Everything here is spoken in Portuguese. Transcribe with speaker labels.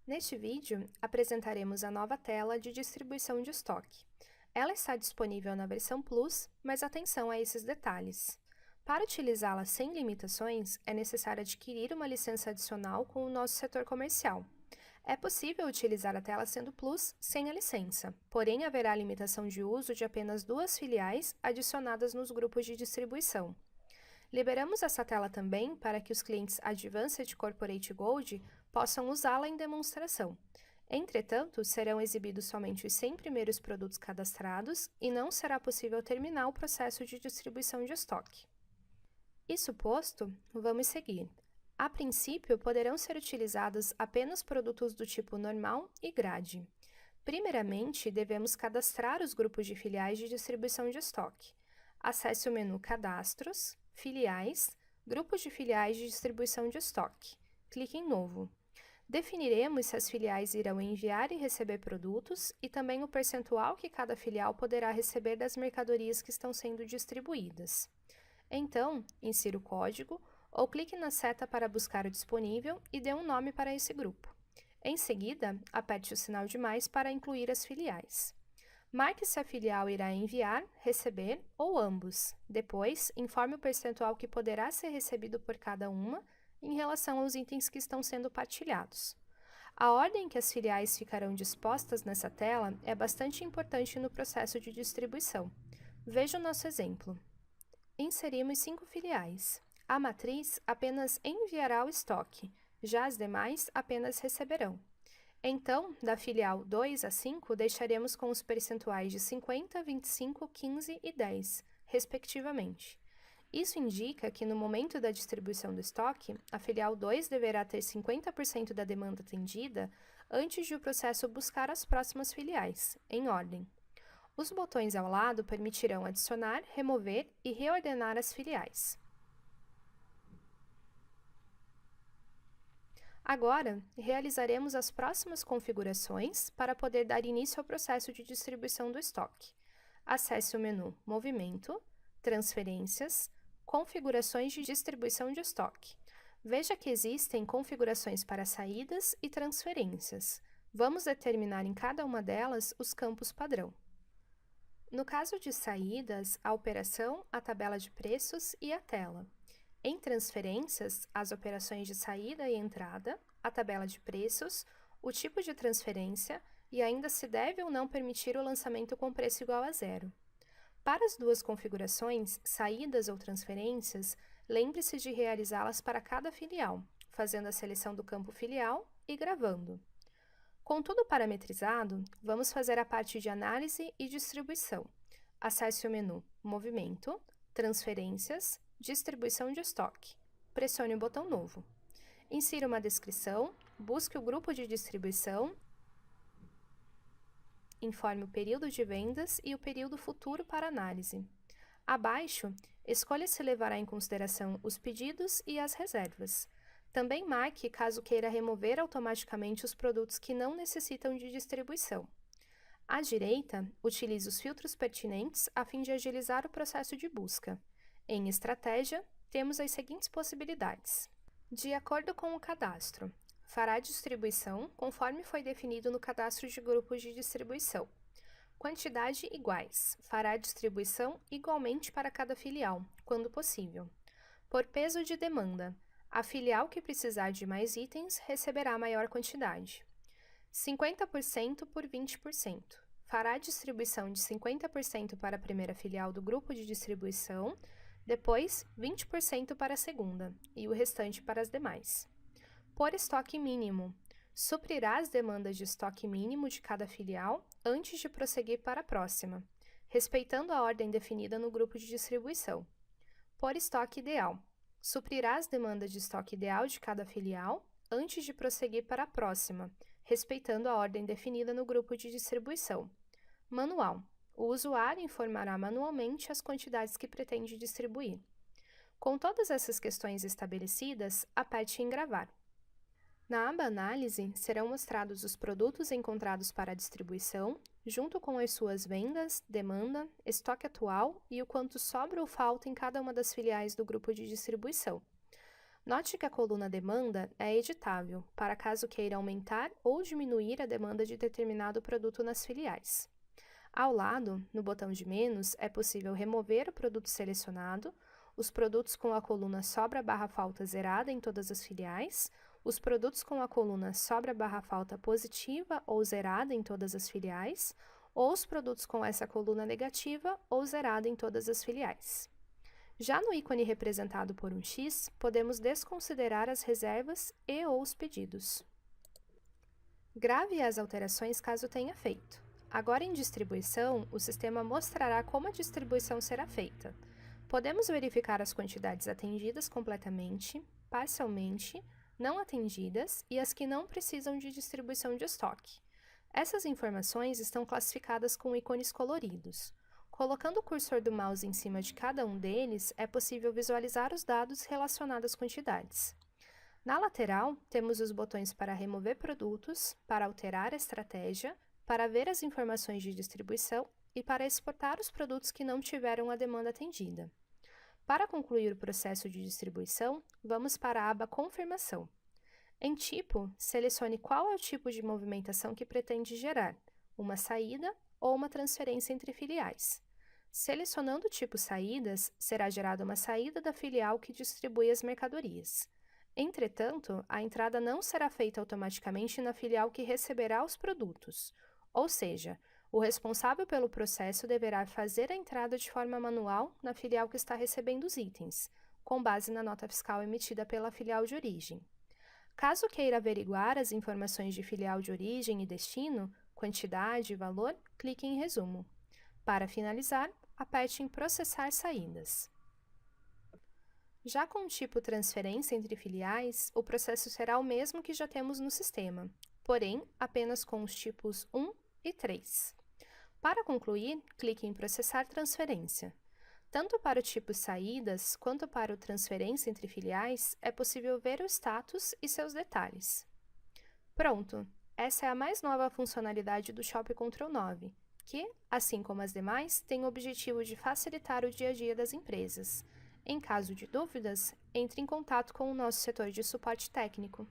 Speaker 1: Neste vídeo, apresentaremos a nova tela de distribuição de estoque. Ela está disponível na versão Plus, mas atenção a esses detalhes. Para utilizá-la sem limitações, é necessário adquirir uma licença adicional com o nosso setor comercial. É possível utilizar a tela sendo Plus sem a licença, porém haverá limitação de uso de apenas 2 filiais adicionadas nos grupos de distribuição. Liberamos essa tela também para que os clientes Advanced Corporate Gold possam usá-la em demonstração. Entretanto, serão exibidos somente os 100 primeiros produtos cadastrados e não será possível terminar o processo de distribuição de estoque. Isso posto, vamos seguir. A princípio, poderão ser utilizados apenas produtos do tipo normal e grade. Primeiramente, devemos cadastrar os grupos de filiais de distribuição de estoque. Acesse o menu Cadastros, Filiais, Grupos de filiais de distribuição de estoque. Clique em Novo. Definiremos se as filiais irão enviar e receber produtos e também o percentual que cada filial poderá receber das mercadorias que estão sendo distribuídas. Então, insira o código ou clique na seta para buscar o disponível e dê um nome para esse grupo. Em seguida, aperte o sinal de mais para incluir as filiais. Marque se a filial irá enviar, receber ou ambos. Depois, informe o percentual que poderá ser recebido por cada uma em relação aos itens que estão sendo partilhados. A ordem que as filiais ficarão dispostas nessa tela é bastante importante no processo de distribuição. Veja o nosso exemplo. Inserimos 5 filiais. A matriz apenas enviará o estoque, já as demais apenas receberão. Então, da filial 2 a 5, deixaremos com os percentuais de 50, 25, 15 e 10, respectivamente. Isso indica que, no momento da distribuição do estoque, a filial 2 deverá ter 50% da demanda atendida antes de o processo buscar as próximas filiais, em ordem. Os botões ao lado permitirão adicionar, remover e reordenar as filiais. Agora, realizaremos as próximas configurações para poder dar início ao processo de distribuição do estoque. Acesse o menu Movimento, Transferências, Configurações de distribuição de estoque. Veja que existem configurações para saídas e transferências. Vamos determinar em cada uma delas os campos padrão. No caso de saídas, a operação, a tabela de preços e a tela. Em transferências, as operações de saída e entrada, a tabela de preços, o tipo de transferência e ainda se deve ou não permitir o lançamento com preço igual a zero. Para as duas configurações, saídas ou transferências, lembre-se de realizá-las para cada filial, fazendo a seleção do campo filial e gravando. Com tudo parametrizado, vamos fazer a parte de análise e distribuição. Acesse o menu Movimento, Transferências, Distribuição de estoque. Pressione o botão Novo. Insira uma descrição, busque o grupo de distribuição, informe o período de vendas e o período futuro para análise. Abaixo, escolha se levará em consideração os pedidos e as reservas. Também marque caso queira remover automaticamente os produtos que não necessitam de distribuição. À direita, utilize os filtros pertinentes a fim de agilizar o processo de busca. Em Estratégia, temos as seguintes possibilidades. De acordo com o cadastro, fará distribuição conforme foi definido no cadastro de grupos de distribuição. Quantidade iguais, fará distribuição igualmente para cada filial, quando possível. Por peso de demanda, a filial que precisar de mais itens receberá maior quantidade. 50% por 20%. Fará distribuição de 50% para a primeira filial do grupo de distribuição, depois 20% para a segunda e o restante para as demais. Por estoque mínimo, suprirá as demandas de estoque mínimo de cada filial antes de prosseguir para a próxima, respeitando a ordem definida no grupo de distribuição. Por estoque ideal, suprirá as demandas de estoque ideal de cada filial antes de prosseguir para a próxima, respeitando a ordem definida no grupo de distribuição. Manual. O usuário informará manualmente as quantidades que pretende distribuir. Com todas essas questões estabelecidas, aperte em Gravar. Na aba Análise, serão mostrados os produtos encontrados para distribuição, junto com as suas vendas, demanda, estoque atual e o quanto sobra ou falta em cada uma das filiais do grupo de distribuição. Note que a coluna demanda é editável, para caso queira aumentar ou diminuir a demanda de determinado produto nas filiais. Ao lado, no botão de menos, é possível remover o produto selecionado, os produtos com a coluna sobra/falta zerada em todas as filiais, os produtos com a coluna sobra/falta positiva ou zerada em todas as filiais, ou os produtos com essa coluna negativa ou zerada em todas as filiais. Já no ícone representado por um X, podemos desconsiderar as reservas e/ou os pedidos. Grave as alterações caso tenha feito. Agora em distribuição, o sistema mostrará como a distribuição será feita. Podemos verificar as quantidades atendidas completamente, parcialmente, não atendidas e as que não precisam de distribuição de estoque. Essas informações estão classificadas com ícones coloridos. Colocando o cursor do mouse em cima de cada um deles, é possível visualizar os dados relacionados às quantidades. Na lateral, temos os botões para remover produtos, para alterar a estratégia, para ver as informações de distribuição e para exportar os produtos que não tiveram a demanda atendida. Para concluir o processo de distribuição, vamos para a aba Confirmação. Em Tipo, selecione qual é o tipo de movimentação que pretende gerar, uma saída ou uma transferência entre filiais. Selecionando o tipo Saídas, será gerada uma saída da filial que distribui as mercadorias. Entretanto, a entrada não será feita automaticamente na filial que receberá os produtos, ou seja, o responsável pelo processo deverá fazer a entrada de forma manual na filial que está recebendo os itens, com base na nota fiscal emitida pela filial de origem. Caso queira averiguar as informações de filial de origem e destino, quantidade e valor, clique em Resumo. Para finalizar, aperte em Processar saídas. Já com o tipo Transferência entre filiais, o processo será o mesmo que já temos no sistema, porém apenas com os tipos 1 e 3. Para concluir, clique em Processar transferência. Tanto para o tipo Saídas quanto para o Transferência entre filiais, é possível ver o status e seus detalhes. Pronto! Essa é a mais nova funcionalidade do Shop Control 9, que, assim como as demais, tem o objetivo de facilitar o dia a dia das empresas. Em caso de dúvidas, entre em contato com o nosso setor de suporte técnico.